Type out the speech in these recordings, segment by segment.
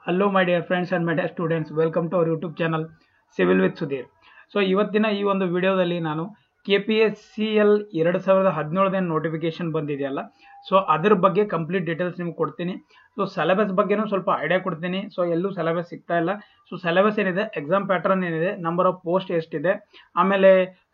Hello my dear friends and my dear students, welcome to our YouTube channel Civil with Sudhir. So ಇವತ್ತಿನ ಈ ಒಂದು ವಿಡಿಯೋದಲ್ಲಿ ನಾನು KPSCL 2017 notification ಬಂದಿದೆಯಲ್ಲ, so ಅದ್ರ ಬಗ್ಗೆ ಕಂಪ್ಲೀಟ್ ಡೀಟೇಲ್ಸ್ ನಿಮ್ಗೆ ಕೊಡ್ತೀನಿ. ಸೊ ಸಿಲೆಬಸ್ ಬಗ್ಗೆನೂ ಸ್ವಲ್ಪ ಐಡಿಯಾ ಕೊಡ್ತೀನಿ. ಸೊ ಎಲ್ಲೂ ಸಿಲೆಬಸ್ ಸಿಗ್ತಾ ಇಲ್ಲ. ಸೊ ಸಿಲೆಬಸ್ ಏನಿದೆ, ಎಕ್ಸಾಮ್ ಪ್ಯಾಟರ್ನ್ ಏನಿದೆ, ನಂಬರ್ ಆಫ್ ಪೋಸ್ಟ್ ಎಷ್ಟಿದೆ, ಆಮೇಲೆ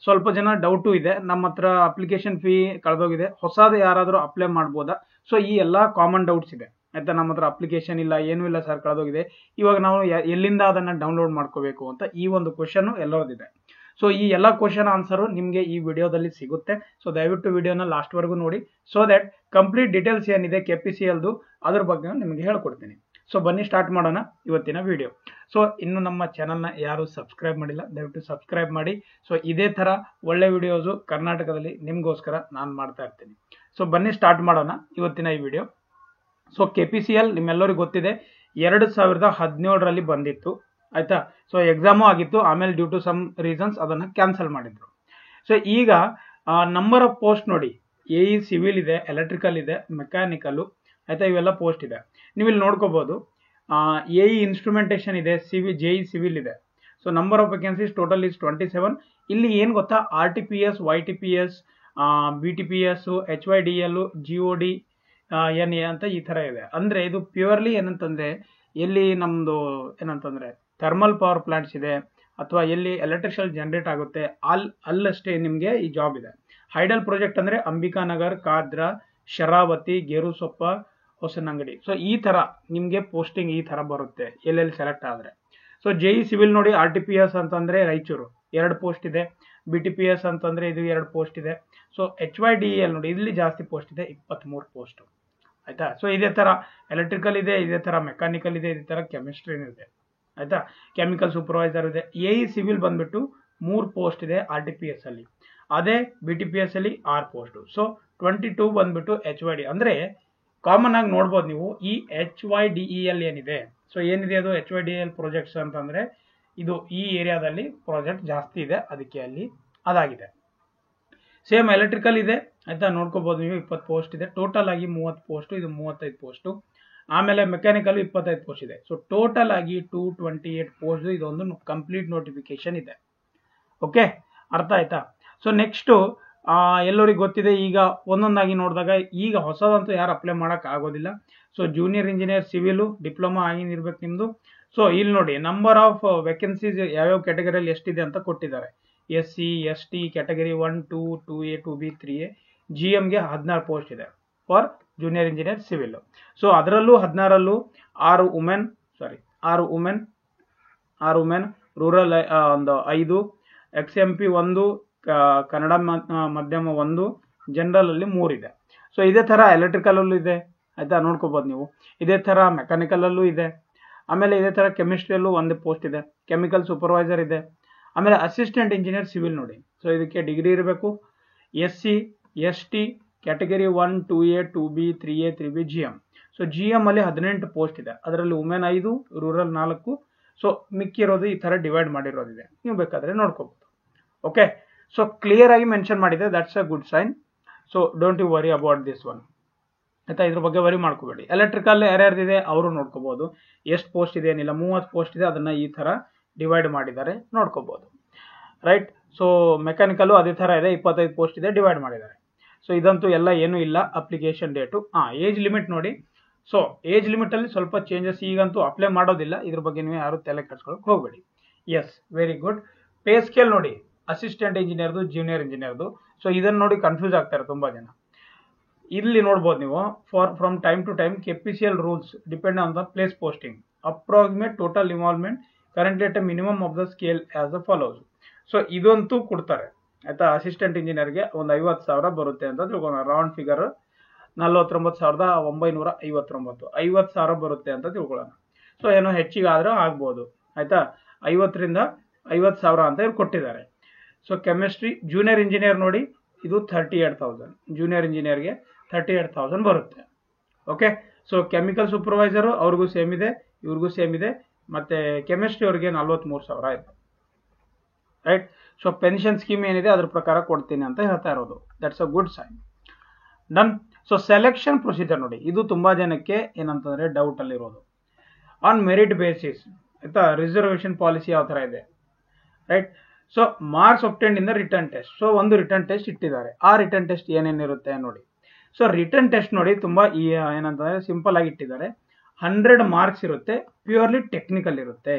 ಸ್ವಲ್ಪ ಜನ ಡೌಟು ಇದೆ, ನಮ್ಮ ಹತ್ರ ಅಪ್ಲಿಕೇಶನ್ ಫೀ ಕಳೆದೋಗಿದೆ, ಹೊಸದು ಯಾರಾದರೂ ಅಪ್ಲೈ ಮಾಡ್ಬೋದಾ, ಸೊ ಈ ಎಲ್ಲ ಕಾಮನ್ ಡೌಟ್ಸ್ ಇದೆ ಆಯ್ತಾ. ನಮ್ಮ ಹತ್ರ ಅಪ್ಲಿಕೇಶನ್ ಇಲ್ಲ, ಏನೂ ಇಲ್ಲ ಸರ್, ಕಳೆದೋಗಿದೆ, ಇವಾಗ ನಾವು ಎಲ್ಲಿಂದ ಅದನ್ನು ಡೌನ್ಲೋಡ್ ಮಾಡ್ಕೋಬೇಕು ಅಂತ ಈ ಒಂದು ಕ್ವಶನ್ ಎಲ್ಲರದಿದೆ. ಸೊ ಈ ಎಲ್ಲ ಕ್ವಶನ್ ಆನ್ಸರು ನಿಮಗೆ ಈ ವಿಡಿಯೋದಲ್ಲಿ ಸಿಗುತ್ತೆ. ಸೊ ದಯವಿಟ್ಟು ವಿಡಿಯೋನ ಲಾಸ್ಟ್ವರೆಗೂ ನೋಡಿ, ಸೊ ದಟ್ ಕಂಪ್ಲೀಟ್ ಡೀಟೇಲ್ಸ್ ಏನಿದೆ KPCLದು ಅದ್ರ ಬಗ್ಗೆ ನಿಮಗೆ ಹೇಳ್ಕೊಡ್ತೀನಿ. ಸೊ ಬನ್ನಿ ಸ್ಟಾರ್ಟ್ ಮಾಡೋಣ ಇವತ್ತಿನ ವಿಡಿಯೋ. ಸೊ ಇನ್ನು ನಮ್ಮ ಚಾನಲ್ನ ಯಾರು ಸಬ್ಸ್ಕ್ರೈಬ್ ಮಾಡಿಲ್ಲ, ದಯವಿಟ್ಟು ಸಬ್ಸ್ಕ್ರೈಬ್ ಮಾಡಿ. ಸೊ ಇದೇ ಥರ ಒಳ್ಳೆ ವಿಡಿಯೋಸು ಕರ್ನಾಟಕದಲ್ಲಿ ನಿಮಗೋಸ್ಕರ ನಾನು ಮಾಡ್ತಾ ಇರ್ತೀನಿ. ಸೊ ಬನ್ನಿ ಸ್ಟಾರ್ಟ್ ಮಾಡೋಣ ಇವತ್ತಿನ ಈ ವಿಡಿಯೋ. ಸೊ KPCL ನಿಮ್ಮೆಲ್ಲರಿಗೂ ಗೊತ್ತಿದೆ, 2017ರಲ್ಲಿ ಬಂದಿತ್ತು ಆಯ್ತಾ. ಸೊ ಎಕ್ಸಾಮು ಆಗಿತ್ತು, ಆಮೇಲೆ ಡ್ಯೂ ಟು ಸಮ್ ರೀಸನ್ಸ್ ಅದನ್ನು ಕ್ಯಾನ್ಸಲ್ ಮಾಡಿದ್ರು. ಸೊ ಈಗ ನಂಬರ್ ಆಫ್ ಪೋಸ್ಟ್ ನೋಡಿ, AE ಸಿವಿಲ್ ಇದೆ, ಎಲೆಕ್ಟ್ರಿಕಲ್ ಇದೆ, ಮೆಕ್ಯಾನಿಕಲ್ಲು ಆಯ್ತಾ, ಇವೆಲ್ಲ ಪೋಸ್ಟ್ ಇದೆ. ನೀವು ಇಲ್ಲಿ ನೋಡ್ಕೋಬಹುದು. AE ಇನ್ಸ್ಟ್ರೂಮೆಂಟೇಷನ್ ಇದೆ, JE ಸಿವಿಲ್ ಇದೆ. So number of vacancies total is 27. ಇಲ್ಲಿ ಏನು ಗೊತ್ತಾ, RTPS, YTPS, BTPS, HYDL, GOD, NA ಅಂತ ಈ ಥರ ಇದೆ. ಅಂದರೆ ಇದು ಪ್ಯೂರ್ಲಿ ಏನಂತಂದರೆ, ಎಲ್ಲಿ ನಮ್ಮದು ಏನಂತಂದರೆ ಥರ್ಮಲ್ ಪವರ್ ಪ್ಲಾಂಟ್ಸ್ ಇದೆ, ಅಥವಾ ಎಲ್ಲಿ ಎಲೆಕ್ಟ್ರಿಷಿಯಲ್ ಜನರೇಟ್ ಆಗುತ್ತೆ ಅಲ್ಲಷ್ಟೇ ನಿಮಗೆ ಈ ಜಾಬ್ ಇದೆ. ಹೈಡಲ್ ಪ್ರಾಜೆಕ್ಟ್ ಅಂದರೆ ಅಂಬಿಕಾನಗರ್, ಕಾದ್ರಾ, ಶರಾವತಿ, ಗೇರುಸೊಪ್ಪ, ಹೊಸನಂಗಡಿ. ಸೊ ಈ ಥರ ನಿಮಗೆ ಪೋಸ್ಟಿಂಗ್ ಈ ಥರ ಬರುತ್ತೆ ಎಲ್ಲೆಲ್ಲಿ ಸೆಲೆಕ್ಟ್ ಆದರೆ. ಸೊ JE ಸಿವಿಲ್ ನೋಡಿ, RTPS ಅಂತಂದರೆ ರಾಯಚೂರು 2 ಪೋಸ್ಟ್ ಇದೆ, BTPS ಅಂತಂದರೆ ಇದು 2 ಪೋಸ್ಟ್ ಇದೆ. ಸೊ HYDL ನೋಡಿ, ಇಲ್ಲಿ ಜಾಸ್ತಿ ಪೋಸ್ಟ್ ಇದೆ, 23 ಪೋಸ್ಟು ಆಯ್ತಾ. ಸೊ ಇದೇ ಥರ ಎಲೆಕ್ಟ್ರಿಕಲ್ ಇದೆ, ಇದೇ ಥರ ಮೆಕ್ಯಾನಿಕಲ್ ಇದೆ, ಇದೇ ಥರ ಕೆಮಿಸ್ಟ್ರಿನೂ ಇದೆ ಆಯ್ತಾ. ಕೆಮಿಕಲ್ ಸೂಪರ್ವೈಸರ್ ಇದೆ. AE ಸಿವಿಲ್ ಬಂದ್ಬಿಟ್ಟು 3 ಪೋಸ್ಟ್ ಇದೆ RTPS ಅಲ್ಲಿ, ಅದೇ BTPS ಅಲ್ಲಿ 6 ಪೋಸ್ಟು. ಸೊ 22 ಬಂದ್ಬಿಟ್ಟು HYD. ಅಂದರೆ ಕಾಮನ್ ಆಗಿ ನೋಡ್ಬೋದು ನೀವು, ಈ HYDEL ಏನಿದೆ, ಸೊ ಏನಿದೆ ಅದು HYDEL ಪ್ರಾಜೆಕ್ಟ್ಸ್ ಅಂತಂದರೆ ಇದು ಈ ಏರಿಯಾದಲ್ಲಿ ಪ್ರಾಜೆಕ್ಟ್ ಜಾಸ್ತಿ ಇದೆ, ಅದಕ್ಕೆ ಅಲ್ಲಿ ಅದಾಗಿದೆ. ಸೇಮ್ ಎಲೆಕ್ಟ್ರಿಕಲ್ ಇದೆ ಆಯ್ತಾ, ನೋಡ್ಕೋಬಹುದು ನೀವು, 20 ಪೋಸ್ಟ್ ಇದೆ. ಟೋಟಲ್ ಆಗಿ 30 ಪೋಸ್ಟು, ಇದು 35 ಪೋಸ್ಟು. ಆಮೇಲೆ ಮೆಕ್ಯಾನಿಕಲ್ 25 ಪೋಸ್ಟ್ ಇದೆ. ಸೊ ಟೋಟಲ್ ಆಗಿ 228 ಪೋಸ್ಟ್ ಇದೊಂದು ಕಂಪ್ಲೀಟ್ ನೋಟಿಫಿಕೇಶನ್ ಇದೆ. ಓಕೆ, ಅರ್ಥ ಆಯ್ತಾ. ಸೊ ನೆಕ್ಸ್ಟು ಎಲ್ಲರಿಗೂ ಗೊತ್ತಿದೆ, ಈಗ ಒಂದೊಂದಾಗಿ ನೋಡಿದಾಗ ಈಗ ಹೊಸದಂತೂ ಯಾರು ಅಪ್ಲೈ ಮಾಡೋಕೆ ಆಗೋದಿಲ್ಲ. So junior engineer civil diploma ಆಗಿರ್ಬೇಕು ನಿಮ್ಮದು. ಸೊ ಇಲ್ಲಿ ನೋಡಿ, ನಂಬರ್ ಆಫ್ ವೇಕೆನ್ಸೀಸ್ ಯಾವ್ಯಾವ ಕ್ಯಾಟಗರಿಯಲ್ಲಿ ಎಷ್ಟಿದೆ ಅಂತ ಕೊಟ್ಟಿದ್ದಾರೆ. SC ST category 1, 2, 2A, 2B, 3A. GMಗೆ 16 ಪೋಸ್ಟ್ ಇದೆ for junior engineer civil. So ಅದರಲ್ಲೂ 16ರಲ್ಲೂ 6 ವುಮೆನ್, ರೂರಲ್ ಒಂದು 5, XMP 1, ಕನ್ನಡ ಮಾಧ್ಯಮ 1, ಜನರಲ್ ಅಲ್ಲಿ 3 ಇದೆ. ಸೊ ಇದೇ ಥರ ಎಲೆಕ್ಟ್ರಿಕಲಲ್ಲೂ ಇದೆ ಆಯ್ತಾ, ನೋಡ್ಕೋಬೋದು ನೀವು. ಇದೇ ಥರ ಮೆಕ್ಯಾನಿಕಲಲ್ಲೂ ಇದೆ. ಆಮೇಲೆ ಇದೇ ಥರ ಕೆಮಿಸ್ಟ್ರಿಯಲ್ಲೂ 1 ಪೋಸ್ಟ್ ಇದೆ. ಕೆಮಿಕಲ್ ಸೂಪರ್ವೈಸರ್ ಇದೆ. ಆಮೇಲೆ ಅಸಿಸ್ಟೆಂಟ್ ಇಂಜಿನಿಯರ್ ಸಿವಿಲ್ ನೋಡಿ, ಸೊ ಇದಕ್ಕೆ ಡಿಗ್ರಿ ಇರಬೇಕು. SC ST category 1, 2A, 2B, 3A, 3B, GM. So GM ಅಲ್ಲಿ 18 ಪೋಸ್ಟ್ ಇದೆ. ಅದರಲ್ಲಿ ವುಮೆನ್ 5, ರೂರಲ್ 4. ಸೊ ಮಿಕ್ಕಿರೋದು ಈ ಥರ ಡಿವೈಡ್ ಮಾಡಿರೋದಿದೆ, ನೀವು ಬೇಕಾದರೆ ನೋಡ್ಕೋಬಹುದು. ಓಕೆ, ಸೊ ಕ್ಲಿಯರ್ ಆಗಿ ಮೆನ್ಷನ್ ಮಾಡಿದೆ, that's a good sign. So don't you worry about this one ಆಯ್ತಾ, ಇದ್ರ ಬಗ್ಗೆ ವರಿ ಮಾಡ್ಕೋಬೇಡಿ. ಎಲೆಕ್ಟ್ರಿಕಲ್ ಯಾರ್ಯಾರ್ದಿದೆ ಅವರು ನೋಡ್ಕೋಬಹುದು, ಎಷ್ಟು ಪೋಸ್ಟ್ ಇದೆ ಏನಿಲ್ಲ, 30 ಪೋಸ್ಟ್ ಇದೆ, ಅದನ್ನು ಈ ಥರ ಡಿವೈಡ್ ಮಾಡಿದ್ದಾರೆ, ನೋಡ್ಕೋಬಹುದು ರೈಟ್. ಸೊ ಮೆಕ್ಯಾನಿಕಲ್ಲು ಅದೇ ಥರ ಇದೆ, 25 ಪೋಸ್ಟ್ ಇದೆ, ಡಿವೈಡ್ ಮಾಡಿದ್ದಾರೆ. ಸೊ ಇದಂತೂ ಎಲ್ಲ ಏನೂ ಇಲ್ಲ. ಅಪ್ಲಿಕೇಶನ್ ಡೇಟು, ಏಜ್ ಲಿಮಿಟ್ ನೋಡಿ. ಸೊ ಏಜ್ ಲಿಮಿಟಲ್ಲಿ ಸ್ವಲ್ಪ ಚೇಂಜಸ್, ಈಗಂತೂ ಅಪ್ಲೈ ಮಾಡೋದಿಲ್ಲ, ಇದ್ರ ಬಗ್ಗೆ ನೀವು ಯಾರು ತಲೆ ಕೆಡ್ಸ್ಕೊಳಕ್ಕೆ ಹೋಗಬೇಡಿ. Yes, very good. Pay scale ನೋಡಿ, ಅಸಿಸ್ಟೆಂಟ್ ಇಂಜಿನಿಯರ್ದು, ಜೂನಿಯರ್ ಇಂಜಿನಿಯರ್ದು. ಸೊ ಇದನ್ನು ನೋಡಿ ಕನ್ಫ್ಯೂಸ್ ಆಗ್ತಾರೆ ತುಂಬ ಜನ. ಇಲ್ಲಿ ನೋಡ್ಬೋದು ನೀವು, from time to time KPCL rules depend on the place posting, approximate total involvement currently at a minimum of the scale as a follows. So ಇದಂತೂ ಕೊಡ್ತಾರೆ ಆಯ್ತಾ. ಅಸಿಸ್ಟೆಂಟ್ ಇಂಜಿನಿಯರ್ಗೆ ಒಂದು 50,000 ಬರುತ್ತೆ ಅಂತ ತಿಳ್ಕೊಳ್ಳೋಣ. ರೌಂಡ್ ಫಿಗರ್ 49,959, 50,000 ಬರುತ್ತೆ ಅಂತ ತಿಳ್ಕೊಳ್ಳೋಣ. ಸೊ ಏನೋ ಹೆಚ್ಚಿಗೆ ಆದರೂ ಆಗ್ಬೋದು ಆಯ್ತಾ. 50ರಿಂದ 50,000 ಅಂತ ಇವ್ರು ಕೊಟ್ಟಿದ್ದಾರೆ. ಸೊ ಕೆಮಿಸ್ಟ್ರಿ ಜೂನಿಯರ್ ಇಂಜಿನಿಯರ್ ನೋಡಿ, ಇದು 38,000, ಜೂನಿಯರ್ ಇಂಜಿನಿಯರ್ಗೆ 38,000 ಬರುತ್ತೆ. ಓಕೆ, ಸೊ ಕೆಮಿಕಲ್ ಸೂಪರ್ವೈಸರು ಅವ್ರಿಗೂ ಸೇಮ್ ಇದೆ, ಇವ್ರಿಗೂ ಸೇಮ್ ಇದೆ. ಮತ್ತು ಕೆಮಿಸ್ಟ್ರಿ ಅವ್ರಿಗೆ 43,000 ಆಯಿತು ರೈಟ್. ಸೊ ಪೆನ್ಷನ್ ಸ್ಕೀಮ್ ಏನಿದೆ ಅದ್ರ ಪ್ರಕಾರ ಕೊಡ್ತೀನಿ ಅಂತ ಹೇಳ್ತಾ ಇರೋದು, that's a good sign. Done. So selection procedure ನೋಡಿ, ಇದು ತುಂಬ ಜನಕ್ಕೆ ಏನಂತಂದರೆ ಡೌಟಲ್ಲಿರೋದು. ಆನ್ ಮೆರಿಟ್ ಬೇಸಿಸ್ ಆಯ್ತಾ. ರಿಸರ್ವೇಷನ್ ಪಾಲಿಸಿ ಯಾವ ಥರ ಇದೆ, right. So marks obtained in the written test. So ಒಂದು ರಿಟರ್ನ್ ಟೆಸ್ಟ್ ಇಟ್ಟಿದ್ದಾರೆ. ಆ ರಿಟರ್ನ್ ಟೆಸ್ಟ್ ಏನೇನಿರುತ್ತೆ ನೋಡಿ. ಸೊ ರಿಟರ್ನ್ ಟೆಸ್ಟ್ ನೋಡಿ ತುಂಬ ಏನಂತಂದ್ರೆ ಸಿಂಪಲ್ ಆಗಿ ಇಟ್ಟಿದ್ದಾರೆ. 100 ಮಾರ್ಕ್ಸ್ ಇರುತ್ತೆ, ಪ್ಯೂರ್ಲಿ ಟೆಕ್ನಿಕಲ್ ಇರುತ್ತೆ,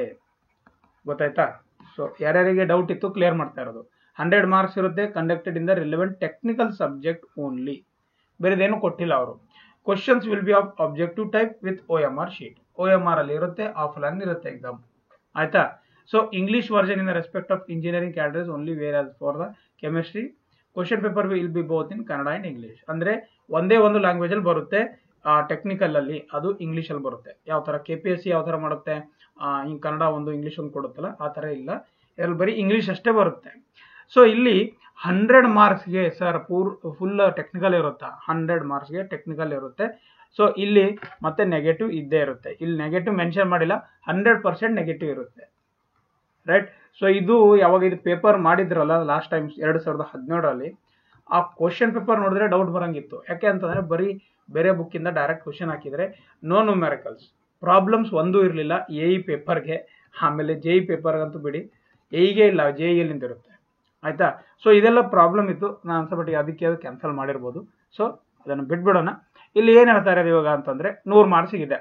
ಗೊತ್ತಾಯ್ತಾ. ಸೊ ಯಾರ್ಯಾರಿಗೆ ಡೌಟ್ ಇತ್ತು ಕ್ಲಿಯರ್ ಮಾಡ್ತಾ ಇರೋದು. 100 ಮಾರ್ಕ್ಸ್ ಇರುತ್ತೆ, conducted in the relevant technical subject only, ಬೇರೆದೇನು ಕೊಟ್ಟಿಲ್ಲ ಅವರು. Questions will be of objective type with OMR sheet. OMR ಅಲ್ಲಿ ಇರುತ್ತೆ, ಆಫ್ಲೈನ್ ಇರುತ್ತೆ ಎಕ್ಸಾಮ್, ಆಯ್ತಾ. So English version in the respect of engineering categories only, whereas for the chemistry question paper will be both in Kannada and English. ಅಂದ್ರೆ ಒಂದೇ ಒಂದು language ಅಲ್ಲಿ ಬರುತ್ತೆ, technical ಅಲ್ಲಿ ಅದು ಇಂಗ್ಲಿಷ್ ಅಲ್ಲಿ ಬರುತ್ತೆ. ಯಾವ ತರ KPSC ಯಾವ ತರ ಮಾಡುತ್ತೆ, ಹಿಂಗ್ ಕನ್ನಡ ಒಂದು ಇಂಗ್ಲಿಷ್ ಒಂದು ಕೊಡುತ್ತಲ್ಲ, ಆ ತರ ಇಲ್ಲ, ಇದ್ರಲ್ಲಿ ಬರೀ ಇಂಗ್ಲಿಷ್ ಅಷ್ಟೇ ಬರುತ್ತೆ. ಸೊ ಇಲ್ಲಿ 100 ಮಾರ್ಕ್ಸ್ಗೆ ಸರ್ ಫುಲ್ ಟೆಕ್ನಿಕಲ್ ಇರುತ್ತಾ, 100 ಮಾರ್ಕ್ಸ್ಗೆ ಟೆಕ್ನಿಕಲ್ ಇರುತ್ತೆ. ಸೊ ಇಲ್ಲಿ ಮತ್ತೆ ನೆಗೆಟಿವ್ ಇದ್ದೇ ಇರುತ್ತೆ. ಇಲ್ಲಿ ನೆಗೆಟಿವ್ ಮೆನ್ಷನ್ ಮಾಡಿಲ್ಲ, 100% ನೆಗೆಟಿವ್ ಇರುತ್ತೆ, ರೈಟ್. ಸೊ ಇದು ಯಾವಾಗ ಇದು ಪೇಪರ್ ಮಾಡಿದ್ರಲ್ಲ ಲಾಸ್ಟ್ ಟೈಮ್ 2017ರಲ್ಲಿ, ಆ ಕ್ವಶನ್ ಪೇಪರ್ ನೋಡಿದ್ರೆ ಡೌಟ್ ಬರಂಗಿತ್ತು. ಯಾಕೆ ಅಂತಂದ್ರೆ ಬರೀ ಬೇರೆ ಬುಕ್ಕಿಂದ ಡೈರೆಕ್ಟ್ ಕ್ವಶನ್ ಹಾಕಿದ್ರೆ, ನೋ ನ್ಯೂಮೆರಿಕಲ್ಸ್, ಪ್ರಾಬ್ಲಮ್ಸ್ ಒಂದೂ ಇರಲಿಲ್ಲ AE ಪೇಪರ್ಗೆ. ಆಮೇಲೆ JE ಪೇಪರ್ಗಂತೂ ಬಿಡಿ, AEಗೆ ಇಲ್ಲ, JEಲಿಂದ ಇರುತ್ತೆ, ಆಯ್ತಾ. ಸೊ ಇದೆಲ್ಲ ಪ್ರಾಬ್ಲಮ್ ಇತ್ತು, ನಾನು ಅನ್ಸಬಟ್ಟಿಗೆ ಅದಕ್ಕೆ ಅದು ಕ್ಯಾನ್ಸಲ್ ಮಾಡಿರ್ಬೋದು. ಸೊ ಅದನ್ನು ಬಿಟ್ಬಿಡೋಣ. ಇಲ್ಲಿ ಏನು ಹೇಳ್ತಾ ಇರೋದು ಇವಾಗ ಅಂತಂದ್ರೆ 100 ಮಾರ್ಕ್ಸಿಗಿದೆ.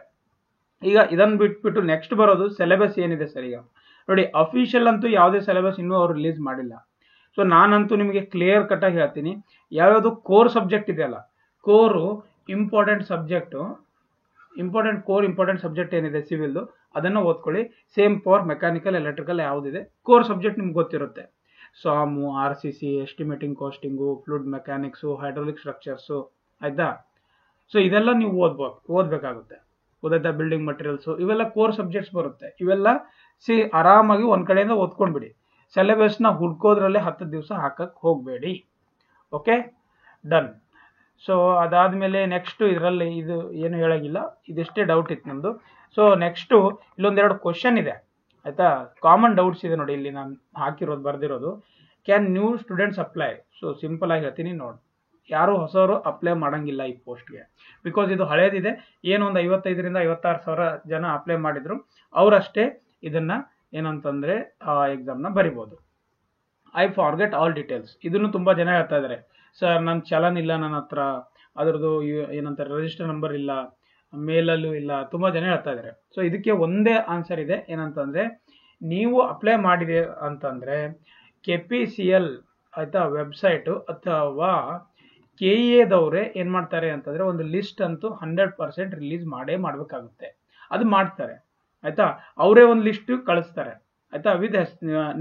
ಈಗ ಇದನ್ನು ಬಿಟ್ಬಿಟ್ಟು ನೆಕ್ಸ್ಟ್ ಬರೋದು ಸಿಲೆಬಸ್ ಏನಿದೆ ಸರ್. ಈಗ ನೋಡಿ, ಅಫಿಷಿಯಲ್ ಅಂತೂ ಯಾವುದೇ ಸಿಲೆಬಸ್ ಇನ್ನೂ ಅವ್ರು ರಿಲೀಸ್ ಮಾಡಿಲ್ಲ. ಸೊ ನಾನಂತೂ ನಿಮಗೆ ಕ್ಲಿಯರ್ ಕಟ್ ಆಗಿ ಹೇಳ್ತೀನಿ, ಯಾವ್ಯಾವುದು ಕೋರ್ ಸಬ್ಜೆಕ್ಟ್ ಇದೆಯಲ್ಲ, ಕೋರು ಇಂಪಾರ್ಟೆಂಟ್ ಸಬ್ಜೆಕ್ಟ್ ಏನಿದೆ ಸಿವಿಲ್ದು, ಅದನ್ನು ಓದ್ಕೊಳ್ಳಿ. ಸೇಮ್ ಫಾರ್ ಮೆಕ್ಯಾನಿಕಲ್, ಎಲೆಕ್ಟ್ರಿಕಲ್ ಯಾವ್ದಿದೆ ಕೋರ್ ಸಬ್ಜೆಕ್ಟ್ ನಿಮ್ಗೆ ಗೊತ್ತಿರುತ್ತೆ. ಸಾಮು, RCC, estimating, costing, fluid mechanics, hydraulic structures, ಆಯ್ತಾ. ಸೊ ಇದೆಲ್ಲ ನೀವು ಓದ್ಬೇಕಾಗುತ್ತೆ, ಗೊತ್ತಾಯ್ತಾ. ಬಿಲ್ಡಿಂಗ್ ಮಟೀರಿಯಲ್ಸು, ಇವೆಲ್ಲ ಕೋರ್ ಸಬ್ಜೆಕ್ಟ್ಸ್ ಬರುತ್ತೆ. ಇವೆಲ್ಲ ಆರಾಮಾಗಿ ಒಂದ್ ಕಡೆಯಿಂದ ಓದ್ಕೊಂಡ್ಬಿಡಿ. ಸಿಲೆಬಸ್ನ ಹುಡ್ಕೋದ್ರಲ್ಲೇ 10 ದಿವಸ ಹಾಕಕ್ಕೆ ಹೋಗಬೇಡಿ. Okay, done. ಸೊ ಅದಾದ್ಮೇಲೆ ನೆಕ್ಸ್ಟ್ ಇದರಲ್ಲಿ ಇದು ಏನು ಹೇಳೋಂಗಿಲ್ಲ, ಇದಿಷ್ಟೇ ಡೌಟ್ ಇತ್ತು ನಮ್ಮದು. ಸೊ ನೆಕ್ಸ್ಟು ಇಲ್ಲೊಂದೆರಡು ಕ್ವಶನ್ ಇದೆ, ಆಯ್ತಾ. ಕಾಮನ್ ಡೌಟ್ಸ್ ಇದೆ ನೋಡಿ, ಇಲ್ಲಿ ನಾನು ಹಾಕಿರೋದು ಬರ್ದಿರೋದು. Can new students apply? So simple ಆಗಿ ಹೇಳ್ತೀನಿ ನೋಡಿ, ಯಾರು ಹೊಸವರು ಅಪ್ಲೈ ಮಾಡಂಗಿಲ್ಲ ಈ ಪೋಸ್ಟ್ಗೆ, ಬಿಕಾಸ್ ಇದು ಹಳೇದಿದೆ. ಏನು ಒಂದು 55,000 ರಿಂದ 56,000 ಜನ ಅಪ್ಲೈ ಮಾಡಿದ್ರು, ಅವರಷ್ಟೇ ಇದನ್ನ ಏನಂತಂದ್ರೆ ಎಕ್ಸಾಮ್ನ ಬರಿಬೋದು. I forget all details. ಇದನ್ನು ತುಂಬಾ ಜನ ಹೇಳ್ತಾ ಇದ್ದಾರೆ, ಸರ್ ನನ್ನ ಚಲನ್ ಇಲ್ಲ ನನ್ನ ಹತ್ರ, ಅದರದ್ದು ಏನಂತಾರೆ ರಿಜಿಸ್ಟರ್ ನಂಬರ್ ಇಲ್ಲ, ಮೇಲಲ್ಲೂ ಇಲ್ಲ, ತುಂಬಾ ಜನ ಹೇಳ್ತಾ ಇದ್ದಾರೆ. ಸೊ ಇದಕ್ಕೆ ಒಂದೇ ಆನ್ಸರ್ ಇದೆ, ಏನಂತಂದ್ರೆ ನೀವು ಅಪ್ಲೈ ಮಾಡಿದೆ ಅಂತಂದ್ರೆ KPCL ಆಯ್ತಾ ವೆಬ್ಸೈಟ್ ಅಥವಾ KEAದವರೇ ಏನ್ ಮಾಡ್ತಾರೆ ಅಂತಂದ್ರೆ ಒಂದು ಲಿಸ್ಟ್ ಅಂತೂ 100% ರಿಲೀಸ್ ಮಾಡಬೇಕಾಗುತ್ತೆ. ಅದು ಮಾಡ್ತಾರೆ, ಆಯ್ತಾ. ಅವರೇ ಒಂದು ಲಿಸ್ಟ್ ಕಳಿಸ್ತಾರೆ, ಆಯ್ತಾ. ವಿತ್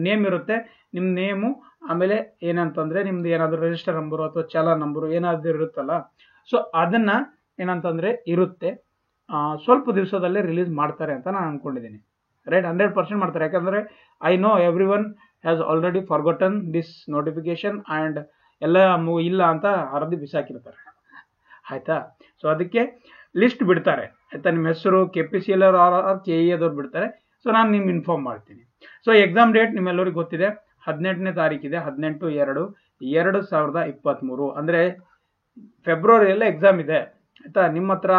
ನೇಮ್ ಇರುತ್ತೆ, ನಿಮ್ಮ ನೇಮು, ಆಮೇಲೆ ಏನಂತಂದ್ರೆ ನಿಮ್ದು ಏನಾದ್ರು ರಿಜಿಸ್ಟರ್ ನಂಬರು ಅಥವಾ ಚಲನ್ ನಂಬರು ಏನಾದ್ರು ಇರುತ್ತಲ್ಲ, ಸೊ ಅದನ್ನ ಏನಂತಂದ್ರೆ ಇರುತ್ತೆ. ಸ್ವಲ್ಪ ದಿವಸದಲ್ಲೇ ರಿಲೀಸ್ ಮಾಡ್ತಾರೆ ಅಂತ ನಾನು ಅನ್ಕೊಂಡಿದ್ದೀನಿ, ರೈಟ್. 100% ಮಾಡ್ತಾರೆ. ಯಾಕಂದ್ರೆ I know every one has already forgotten this notification and ಎಲ್ಲ ಇಲ್ಲ ಅಂತ ಹರದಿ ಬಿಸಾಕಿರ್ತಾರೆ, ಆಯ್ತಾ. ಸೊ ಅದಕ್ಕೆ ಲಿಸ್ಟ್ ಬಿಡ್ತಾರೆ, ಆಯ್ತಾ. ನಿಮ್ಮ ಹೆಸರು KPCL KEAದವ್ರು ಬಿಡ್ತಾರೆ. ಸೊ ನಾನು ನಿಮ್ಗೆ ಇನ್ಫಾರ್ಮ್ ಮಾಡ್ತೀನಿ. ಸೊ ಎಕ್ಸಾಮ್ ಡೇಟ್ ನಿಮ್ಮೆಲ್ಲರಿಗೂ ಗೊತ್ತಿದೆ, 18ನೇ ತಾರೀಕಿದೆ, 18/2/2023. ಅಂದ್ರೆ ಫೆಬ್ರವರಿಯಲ್ಲೇ ಎಕ್ಸಾಮ್ ಇದೆ, ಆಯ್ತಾ. ನಿಮ್ಮ ಹತ್ರ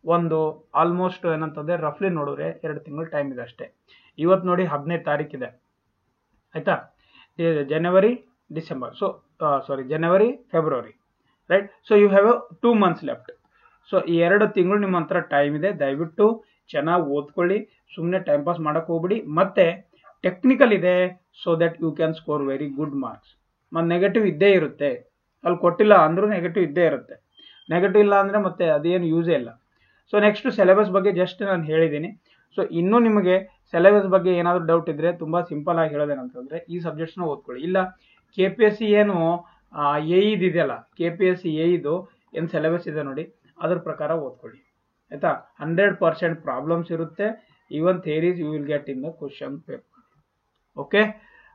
ಒಂದು ಆಲ್ಮೋಸ್ಟ್ ಏನಂತಂದ್ರೆ ರಫ್ಲಿ ನೋಡಿದ್ರೆ 2 ತಿಂಗಳು ಟೈಮ್ ಇದೆ ಅಷ್ಟೇ. ಇವತ್ತು ನೋಡಿ 15ನೇ ತಾರೀಕಿದೆ, ಆಯ್ತಾ. ಜನವರಿ ಡಿಸೆಂಬರ್, ಸೊ ಜನವರಿ February, right. So you have 2 months left. So ಈ 2 ತಿಂಗಳು ನಿಮ್ಮ ಹತ್ರ ಟೈಮ್ ಇದೆ. ದಯವಿಟ್ಟು ಚೆನ್ನಾಗಿ ಓದ್ಕೊಳ್ಳಿ, ಸುಮ್ಮನೆ ಟೈಮ್ ಪಾಸ್ ಮಾಡಕ್ ಹೋಗ್ಬಿಡಿ. ಮತ್ತೆ ಟೆಕ್ನಿಕಲ್ ಇದೆ, so that you can score very good marks. ಮತ್ತೆ ನೆಗೆಟಿವ್ ಇದ್ದೇ ಇರುತ್ತೆ, ಅಲ್ಲಿ ಕೊಟ್ಟಿಲ್ಲ ಅಂದ್ರೂ ನೆಗೆಟಿವ್ ಇದ್ದೇ ಇರುತ್ತೆ. ನೆಗೆಟಿವ್ ಇಲ್ಲ ಅಂದ್ರೆ ಮತ್ತೆ ಅದೇನು ಯೂಸೇ ಇಲ್ಲ. ಸೊ ನೆಕ್ಸ್ಟ್ ಸಿಲೆಬಸ್ ಬಗ್ಗೆ ಜಸ್ಟ್ ನಾನು ಹೇಳಿದ್ದೀನಿ. ಸೊ ಇನ್ನೂ ನಿಮಗೆ ಸಿಲೆಬಸ್ ಬಗ್ಗೆ ಏನಾದರೂ ಡೌಟ್ ಇದ್ರೆ ತುಂಬಾ ಸಿಂಪಲ್ ಆಗಿ ಹೇಳೋದೇನಂತಂದ್ರೆ ಈ ಸಬ್ಜೆಕ್ಟ್ಸ್ನ ಓದ್ಕೊಳ್ಳಿ. ಇಲ್ಲ KPSC ಏನು AEದು ಇದೆಯಲ್ಲ, KPSC AEದು ಏನು ಸಿಲೆಬಸ್ ಇದೆ ನೋಡಿ, ಅದ್ರ ಪ್ರಕಾರ ಓದ್ಕೊಳ್ಳಿ, ಆಯ್ತಾ. 100% ಪ್ರಾಬ್ಲಮ್ಸ್ ಇರುತ್ತೆ. Even theories you will get in the question paper. Okay,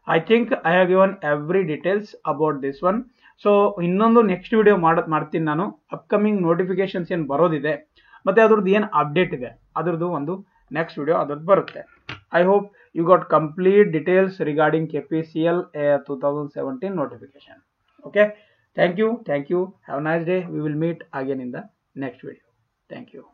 I think I have given every details about this one. So ಇನ್ನೊಂದು ನೆಕ್ಸ್ಟ್ ವಿಡಿಯೋ ಮಾಡ್ತೀನಿ ನಾನು. ಅಪ್ಕಮಿಂಗ್ ನೋಟಿಫಿಕೇಶನ್ಸ್ ಏನು ಬರೋದಿದೆ ಮತ್ತೆ ಅದ್ರದ್ದು ಏನು ಅಪ್ಡೇಟ್ ಇದೆ ಅದ್ರದ್ದು ಒಂದು ನೆಕ್ಸ್ಟ್ ವಿಡಿಯೋ ಅದ್ರದ್ದು ಬರುತ್ತೆ. I hope you got complete details regarding KPCL 2017 notification. Okay, thank you, have a nice day. We will meet again in the next video. Thank you.